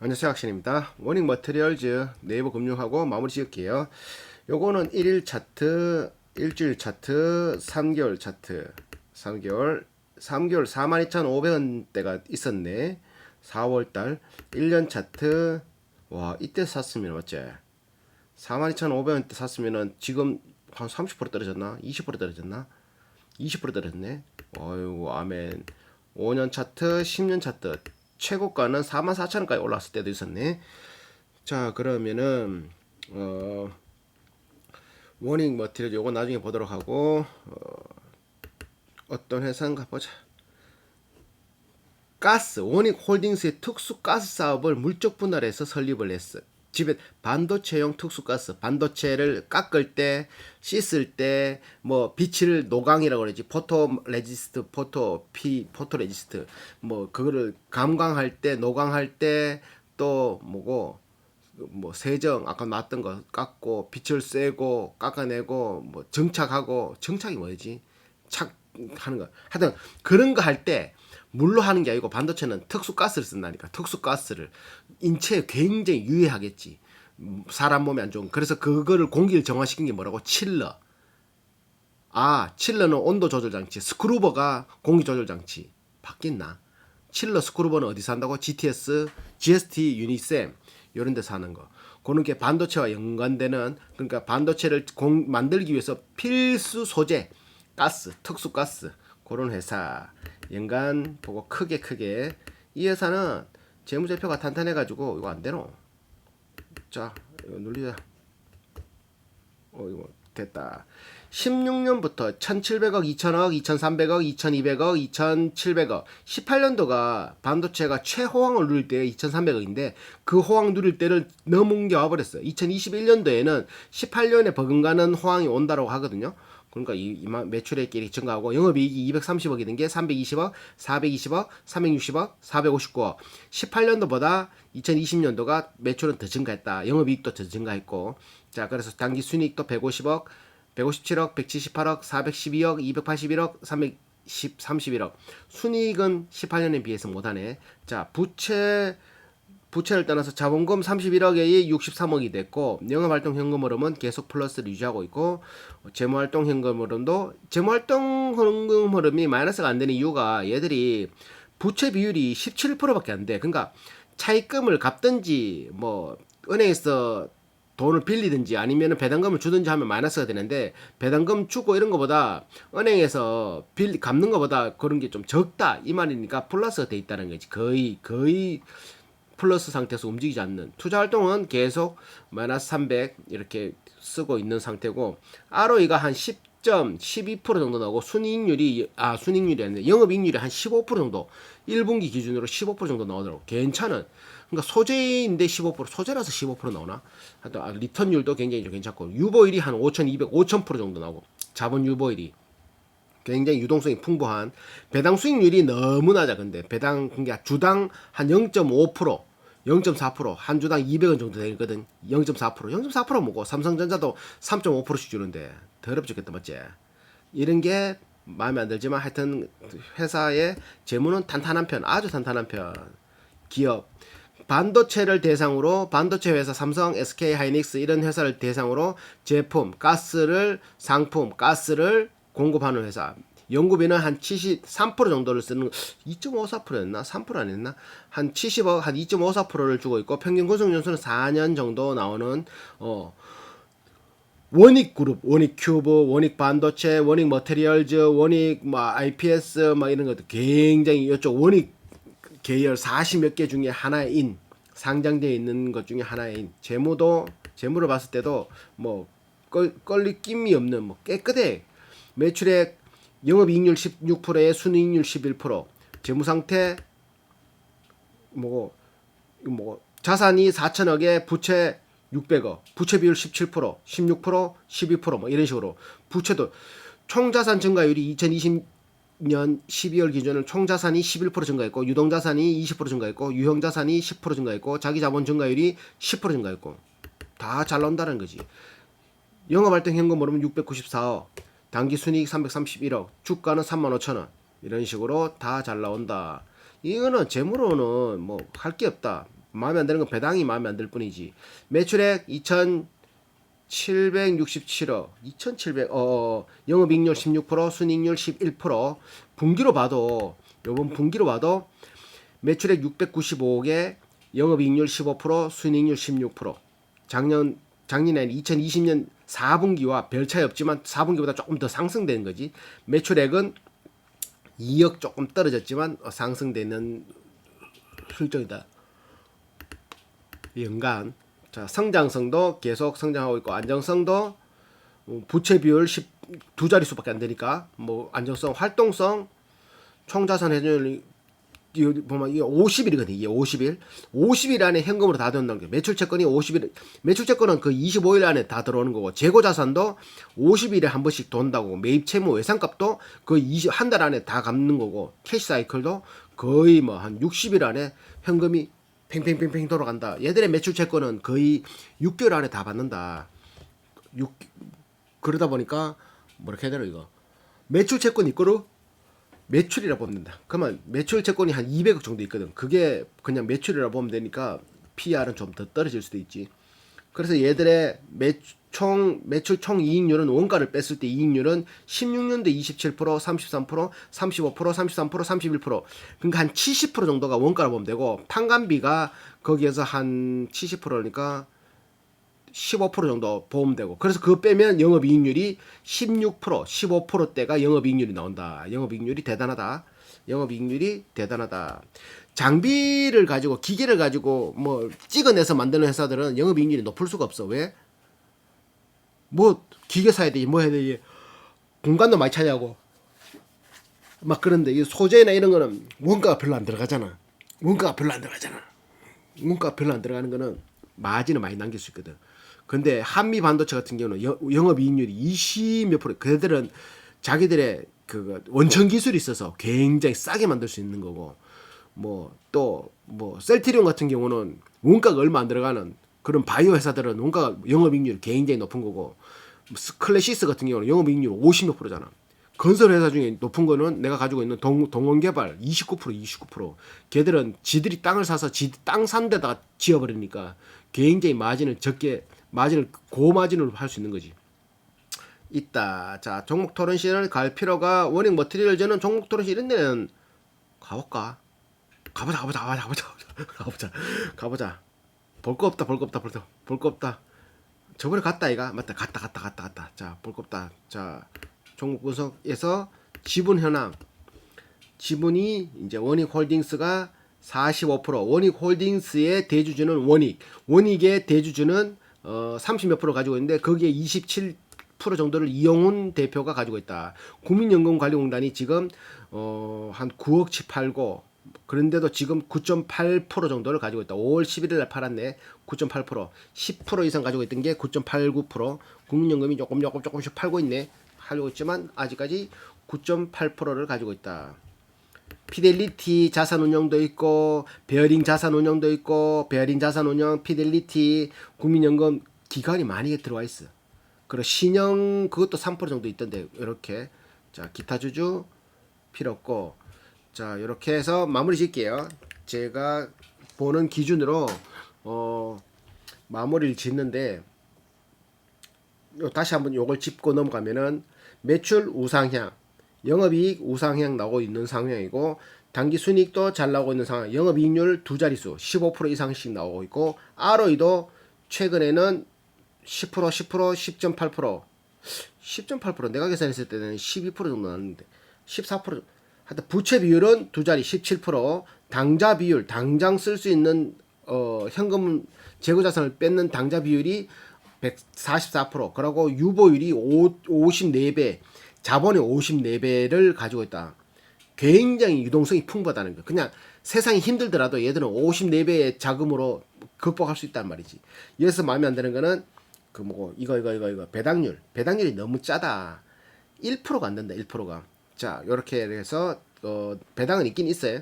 안녕하세요, 학신입니다. 워닝 머티리얼즈 네이버 금융하고 마무리 지을게요. 요거는 1일 차트, 일주일 차트, 3개월 차트. 3개월 42,500원대가 있었네. 4월달 1년 차트. 와, 이때 샀으면 맞지? 42,500원대 샀으면은 지금 한 30% 떨어졌나? 20% 떨어졌나? 20% 떨어졌네. 어이구, 아멘. 5년 차트, 10년 차트. 최고가는 44,000원까지 올랐을 때도 있었네. 자, 그러면은 워닝 머티리얼 요거 나중에 보도록 하고 어떤 회사인가 보자. 가스 워닝 홀딩스의 특수 가스 사업을 물적 분할해서 설립을 했어. 집에 반도체용 특수 가스, 반도체를 깎을 때, 씻을 때, 뭐 빛을 노광이라고 그러지, 포토 레지스트, 포토 레지스트, 뭐 그거를 감광할 때, 노광할 때, 또 뭐고, 뭐 세정 아까 놨던 거 깎고 빛을 쐬고 깎아내고 뭐 정착하고 정착이 뭐지? 착 하는 거. 하여튼 그런 거 할 때 물로 하는 게 아니고 반도체는 특수 가스를 쓴다니까. 특수 가스를 인체에 굉장히 유해하겠지. 사람 몸에 안 좋은. 그래서 그거를 공기를 정화시킨 게 뭐라고? 칠러. 아, 칠러는 온도 조절 장치. 스크루버가 공기 조절 장치. 바뀌었나? 칠러 스크루버는 어디서 한다고? GTS, GST, 유니셈 이런 데서 하는 거. 그런 게 반도체와 연관되는, 그러니까 반도체를 만들기 위해서 필수 소재 가스, 특수 가스, 그런 회사 연간 보고 크게 이 회사는 재무제표가 탄탄해가지고 이거 안 되노. 자, 이거 눌리자. 이거 됐다. 16년부터 1,700억, 2,000억, 2,300억, 2,200억, 2,700억. 18년도가 반도체가 최호황을 누릴 때 2,300억인데 그 호황 누릴 때를 넘겨 와버렸어요. 2021년도에는 18년에 버금가는 호황이 온다라고 하거든요. 그러니까 이 매출액이 증가하고 영업이익이 230억이 된 게 320억, 420억, 360억, 459억. 18년도보다 2020년도가 매출은 더 증가했다. 영업이익도 더 증가했고. 자, 그래서 당기 순이익도 150억, 157억, 178억, 412억, 281억, 31억. 순이익은 18년에 비해서 못하네. 자, 부채를 떠나서 자본금 31억에 63억이 됐고 영업활동 현금 흐름은 계속 플러스를 유지하고 있고 재무활동 현금 흐름도 재무활동 현금 흐름이 마이너스가 안 되는 이유가 얘들이 부채 비율이 17%밖에 안 돼. 그러니까 차입금을 갚든지 뭐 은행에서 돈을 빌리든지 아니면 배당금을 주든지 하면 마이너스가 되는데 배당금 주고 이런 거보다 은행에서 갚는 거보다 그런 게 좀 적다 이 말이니까 플러스가 돼 있다는 거지. 거의 플러스 상태에서 움직이지 않는 투자 활동은 계속 마이너스 300 이렇게 쓰고 있는 상태고 ROE가 한 10.12% 정도 나오고 순이익률이 아니라 영업이익률이 한 15% 정도 1분기 기준으로 15% 정도 나오더라고. 괜찮은. 그러니까 소재인데 15% 소재라서 15% 나오나? 하여튼 리턴율도 굉장히 좀 괜찮고 유보율이 한 5,200, 5,000% 정도 나오고 자본 유보율이 굉장히 유동성이 풍부한 배당 수익률이 너무 낮아. 근데 배당 그러니까 주당 한 0.5% 0.4%, 한 주당 200원 정도 되거든. 0.4%, 0.4% 뭐고 삼성전자도 3.5%씩 주는데 더럽 죽겠다 맞지? 이런 게 마음에 안 들지만 하여튼 회사의 재무는 탄탄한 편, 아주 탄탄한 편. 기업 반도체를 대상으로 반도체 회사 삼성, SK 하이닉스 이런 회사를 대상으로 제품, 상품, 가스를 공급하는 회사. 연구비는 한 73% 정도를 쓰는 2.54%였나? 3% 아니었나? 한 70억, 한 2.54%를 주고 있고 평균 구성 연수는 4년 정도 나오는 원익 그룹, 원익 큐브, 원익 반도체, 원익 머테리얼즈, 원익 뭐 IPS 막 이런 것들 굉장히 이쪽 원익 계열 40 몇 개 중에 하나인 상장되어 있는 것 중에 하나인 재무를 봤을 때도 뭐 껄리낌이 없는 뭐 깨끗해. 매출액 영업이익률 16%에 순이익률 11%, 재무상태 뭐 자산이 4천억에 부채 600억, 부채 비율 17%, 16%, 12%뭐 이런 식으로 부채도 총자산 증가율이 2020년 12월 기준은 총자산이 11% 증가했고 유동자산이 20% 증가했고 유형자산이 10% 증가했고 자기자본 증가율이 10% 증가했고 다 잘 나온다는 거지. 영업활동 현금 흐름은 694억, 당기순이익 331억, 주가는 35,000원 이런 식으로 다 잘 나온다. 이거는 재무로는 뭐 할 게 없다. 마음에 안 드는 건 배당이 마음에 안 들 뿐이지. 매출액 2,767억, 2,700, 영업이익률 16%, 순이익률 11%. 분기로 봐도, 요번 분기로 봐도 매출액 695억에 영업이익률 15%, 순이익률 16%. 작년에 2020년 4분기와 별 차이 없지만 4분기보다 조금 더 상승되는 거지. 매출액은 2억 조금 떨어졌지만 상승되는 실적이다. 연간. 자, 성장성도 계속 성장하고 있고, 안정성도 부채 비율 2 자릿수밖에 안 되니까 뭐 안정성, 활동성, 총자산 회전율 이거 보면 이게 50일이거든. 이게 50일. 50일 안에 현금으로 다 들어온다는 게 매출 채권이 50일, 매출 채권은 그 25일 안에 다 들어오는 거고, 재고 자산도 50일에 한 번씩 돈다고, 매입 채무 외상값도 그 한 달 안에 다 갚는 거고, 캐시 사이클도 거의 뭐 한 60일 안에 현금이 팽팽팽팽 돌아간다. 얘들의 매출 채권은 거의 6개월 안에 다 받는다. 그러다 보니까 뭐렇게 해야 되나 이거. 매출 채권 이거로 매출이라 보면 된다. 그러면 매출 채권이 한 200억 정도 있거든. 그게 그냥 매출이라 보면 되니까 PR은 좀 더 떨어질 수도 있지. 그래서 얘들의 매출 총 이익률은 원가를 뺐을 때 이익률은 16년도 27%, 33%, 35%, 33%, 31%. 그러니까 한 70% 정도가 원가로 보면 되고, 판관비가 거기에서 한 70%니까 15% 정도 보면 되고, 그래서 그거 빼면 영업이익률이 16%, 15%대가 영업이익률이 나온다. 영업이익률이 대단하다. 영업이익률이 대단하다. 장비를 가지고, 기계를 가지고 뭐 찍어내서 만드는 회사들은 영업이익률이 높을 수가 없어. 왜? 뭐 기계 사야 되지, 뭐 해야 되지, 공간도 많이 차지하고 막. 그런데 이 소재나 이런 거는 원가가 별로 안 들어가잖아. 원가가 별로 안 들어가는 거는 마진을 많이 남길 수 있거든. 근데 한미 반도체 같은 경우는 영업이익률이 20 몇 프로. 그들은 자기들의 그 원천 기술이 있어서 굉장히 싸게 만들 수 있는 거고, 뭐 또 뭐 셀트리온 같은 경우는 원가가 얼마 안 들어가는 그런 바이오 회사들은 원가가 영업이익률이 굉장히 높은 거고, 클래시스 같은 경우는 영업이익률 50 몇 프로잖아. 건설 회사 중에 높은 거는 내가 가지고 있는 동원개발 29%. 걔들은 지들이 땅을 사서 땅 산 데다가 지어버리니까 굉장히 마진을 고마진으로 할 수 있는 거지. 있다. 자, 종목 토론실을 갈 필요가, 워닝 머티리얼즈는 종목 토론실 이런 데는 가볼까? 가보자. 볼 거 없다. 저번에 갔다 이가. 맞다. 갔다. 자, 볼 거 없다. 자, 종목 분석에서 지분 현황. 지분이 이제 원익홀딩스가 45%, 원익홀딩스의 대주주는 원익의 대주주는 30 몇 프로 가지고 있는데, 거기에 27% 정도를 이영훈 대표가 가지고 있다. 국민연금관리공단이 지금 한 9억 치 팔고, 그런데도 지금 9.8% 정도를 가지고 있다. 5월 11일 날 팔았네. 9.8%. 10% 이상 가지고 있던 게 9.89%. 국민연금이 조금씩 팔고 있지만 아직까지 9.8%를 가지고 있다. 피델리티 자산운용도 있고, 베어링 자산운용도 있고, 베어링 자산운용, 피델리티, 국민연금 기관이 많이 들어와 있어. 그리고 신영 그것도 3% 정도 있던데, 이렇게. 자, 기타 주주 필요 없고. 자, 이렇게 해서 마무리 짓게요. 제가 보는 기준으로 마무리를 짓는데, 다시 한번 요걸 짚고 넘어가면은 매출 우상향, 영업이익 우상향 나오고 있는 상황이고, 당기순이익도 잘 나오고 있는 상황, 영업이익률 두 자릿수 15% 이상씩 나오고 있고, ROE도 최근에는 10%, 10.8%, 10.8%, 내가 계산했을 때는 12% 정도 나왔는데 14%. 하여튼 부채 비율은 두 자리 17%, 당자 비율, 당장 쓸 수 있는 현금 재고 자산을 뺏는 당자 비율이 144%, 그리고 유보율이 54배, 자본이 54배를 가지고 있다. 굉장히 유동성이 풍부하다는 거. 그냥 세상이 힘들더라도 얘들은 54배의 자금으로 극복할 수 있단 말이지. 여기서 마음에 안 드는 거는 그 뭐고 이거 배당률이 너무 짜다. 1%가 안 된다. 1%가. 자, 요렇게 해서 배당은 있긴 있어요.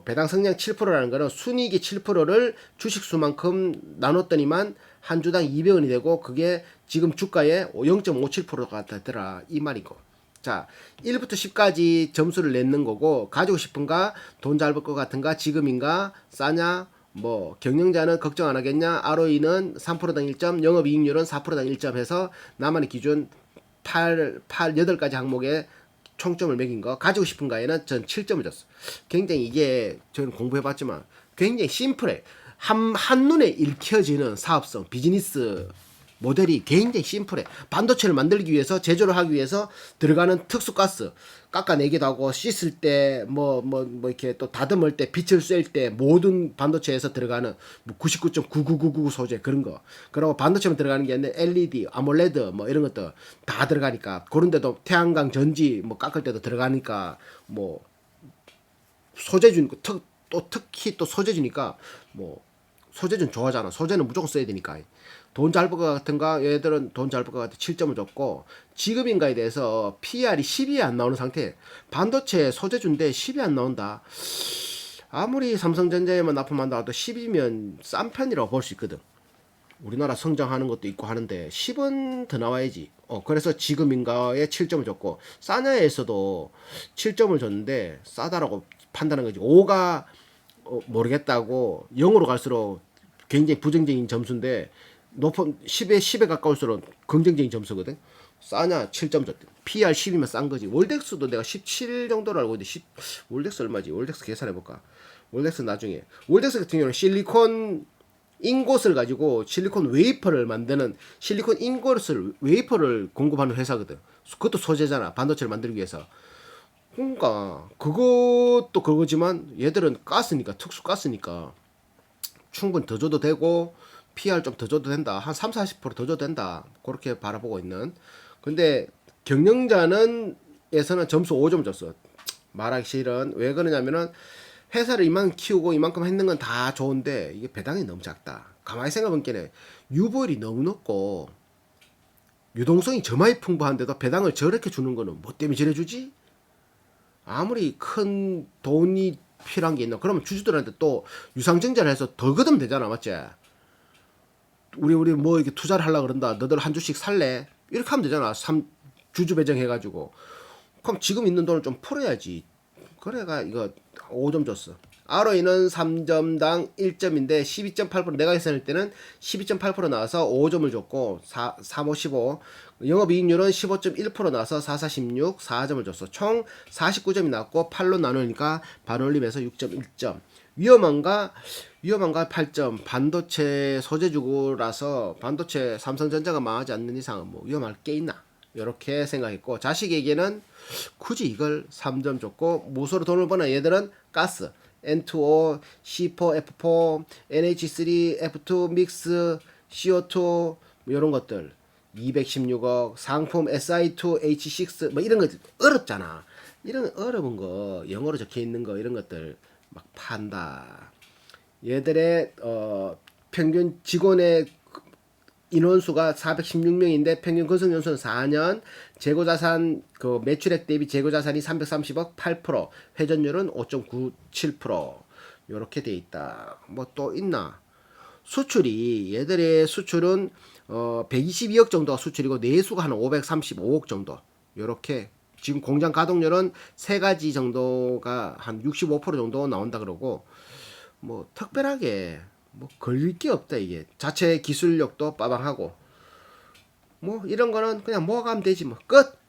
배당 성장 7%라는 거는 순이익의 7%를 주식수만큼 나눴더니만 한 주당 200원이 되고, 그게 지금 주가의 0.57%가 되더라 이 말이고. 자, 1부터 10까지 점수를 내는 거고, 가지고 싶은가, 돈 잘 벌 것 같은가, 지금인가, 싸냐, 뭐 경영자는 걱정 안 하겠냐, ROE는 3%당 1점, 영업이익률은 4%당 1점 해서 나만의 기준 8가지 항목에 총점을 매긴 거, 가지고 싶은 가에는 전 7점을 줬어. 굉장히 이게 저는 공부해봤지만 굉장히 심플해. 한눈에 읽혀지는 사업성, 비즈니스 모델이 굉장히 심플해. 반도체를 만들기 위해서, 제조를 하기 위해서 들어가는 특수가스, 깎아내기도 하고, 씻을 때, 이렇게 또 다듬을 때, 빛을 쐴 때, 모든 반도체에서 들어가는 99.99999 소재, 그런 거. 그리고 반도체만 들어가는 게 아니라 LED, 아몰레드, 뭐 이런 것도 다 들어가니까, 그런 데도 태양광 전지, 뭐 깎을 때도 들어가니까, 뭐, 소재준, 또 특히 또 소재주니까, 뭐, 소재는 좋아하잖아. 소재는 무조건 써야 되니까. 돈 잘 벌 것 같은가? 얘들은 돈 잘 벌 것 같아. 7점을 줬고, 지금인가에 대해서 PR이 10이 안 나오는 상태. 반도체 소재주인데 10이 안 나온다. 아무리 삼성전자에만 납품한다 해도 10이면 싼 편이라고 볼 수 있거든. 우리나라 성장하는 것도 있고 하는데 10은 더 나와야지. 그래서 지금인가에 7점을 줬고, 싸냐에서도 7점을 줬는데 싸다라고 판단한 거지. 5가 모르겠다고 0으로 갈수록 굉장히 부정적인 점수인데 높은 10에 가까울수록 긍정적인 점수거든. 싸냐 7점 줬대. PR 10이면 싼 거지. 월덱스도 내가 17 정도로 알고 있는데 월덱스 얼마지? 월덱스 계산해 볼까? 월덱스 나중에. 월덱스 같은 경우는 실리콘 인곳을 가지고 실리콘 웨이퍼를 만드는, 실리콘 인곳을 웨이퍼를 공급하는 회사거든. 그것도 소재잖아. 반도체를 만들기 위해서. 그러니까 그것도 그거지만 얘들은 가스니까, 특수 가스니까 충분히 더 줘도 되고 PR 좀 더 줘도 된다. 한 3, 40%더 줘도 된다. 그렇게 바라보고 있는. 근데 경영자는 에서는 점수 5점 줬어. 말하기 싫은. 왜 그러냐면은 회사를 이만큼 키우고 이만큼 했는 건 다 좋은데 이게 배당이 너무 작다. 가만히 생각해보면 유보율이 너무 높고 유동성이 저마이 풍부한데도 배당을 저렇게 주는 거는 뭐 때문에 저래 주지? 아무리 큰 돈이 필요한 게 있나? 그러면 주주들한테 또 유상증자를 해서 덜 걷으면 되잖아, 맞지? 우리 뭐 이렇게 투자를 하려고 그런다. 너들 한 주씩 살래? 이렇게 하면 되잖아. 주주 배정 해가지고. 그럼 지금 있는 돈을 좀 풀어야지. 그래가 이거 5점 줬어. ROE는 3점당 1점인데 12.8%, 내가 계산할 때는 12.8% 나와서 5점을 줬고 3, 5, 15. 영업이익률은 15.1% 나와서 4, 4, 16, 4점을 줬어. 총 49점이 나왔고 8로 나누니까 반올림에서 6.1점. 위험한가 8점. 반도체 소재주고라서 반도체 삼성전자가 망하지 않는 이상은 뭐 위험할 게 있나, 이렇게 생각했고, 자식에게는 굳이 이걸 3점 줬고, 무소로 돈을 버는 얘들은 가스, N2O, C4, F4, NH3, F2, 믹스, CO2 이런 것들 216억, 상품 SI2, H6 뭐 이런 거 어렵잖아. 이런 어려운 거, 영어로 적혀 있는 거, 이런 것들 막 판다. 얘들의 평균 직원의 인원수가 416명인데 평균 건설연수는 4년, 재고자산 그 매출액 대비 재고자산이 330억, 8%, 회전율은 5.97%. 요렇게 돼 있다. 뭐 또 있나? 수출이, 얘들의 수출은 122억 정도가 수출이고 내수가 한 535억 정도. 요렇게 지금 공장 가동률은 세 가지 정도가 한 65% 정도 나온다 그러고, 뭐 특별하게 뭐 걸릴 게 없다. 이게 자체 기술력도 빠방하고 뭐 이런 거는 그냥 모아가면 되지 뭐. 끝.